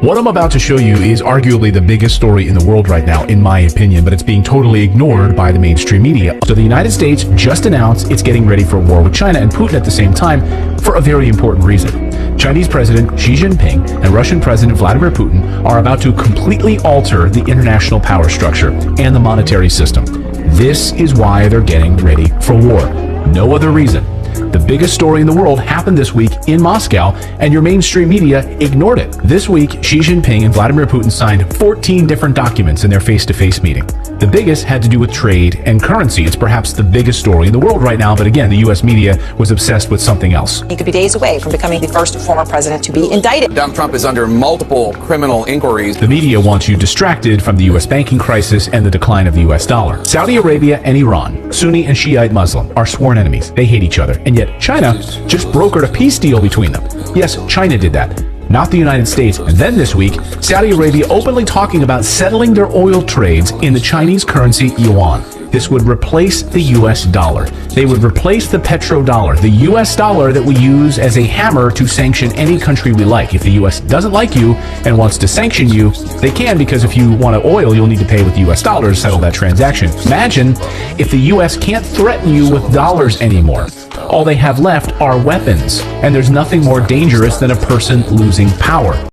What I'm about to show you is arguably the biggest story in the world right now, in my opinion, but it's being totally ignored by the mainstream media. So the United States just announced it's getting ready for war with China and Putin at the same time for a very important reason. Chinese President Xi Jinping and Russian President Vladimir Putin are about to completely alter the international power structure and the monetary system. This is why they're getting ready for war. No other reason. The biggest story in the world happened this week in Moscow, and your mainstream media ignored it. This week, Xi Jinping and Vladimir Putin signed 14 different documents in their face-to-face meeting. The biggest had to do with trade and currency. It's perhaps the biggest story in the world right now, but again, the U.S. media was obsessed with something else. He could be days away from becoming the first former president to be indicted. Donald Trump is under multiple criminal inquiries. The media wants you distracted from the U.S. banking crisis and the decline of the U.S. dollar. Saudi Arabia and Iran, Sunni and Shiite Muslim, are sworn enemies. They hate each other, and yet China just brokered a peace deal between them. Yes, China did that, not the United States. And then this week, Saudi Arabia openly talking about settling their oil trades in the Chinese currency yuan. This would replace the U.S. dollar. They would replace the petrodollar, the U.S. dollar that we use as a hammer to sanction any country we like. If the U.S. doesn't like you and wants to sanction you, they can, because if you want oil, you'll need to pay with U.S. dollars to settle that transaction. Imagine if the U.S. can't threaten you with dollars anymore. All they have left are weapons, and there's nothing more dangerous than a person losing power.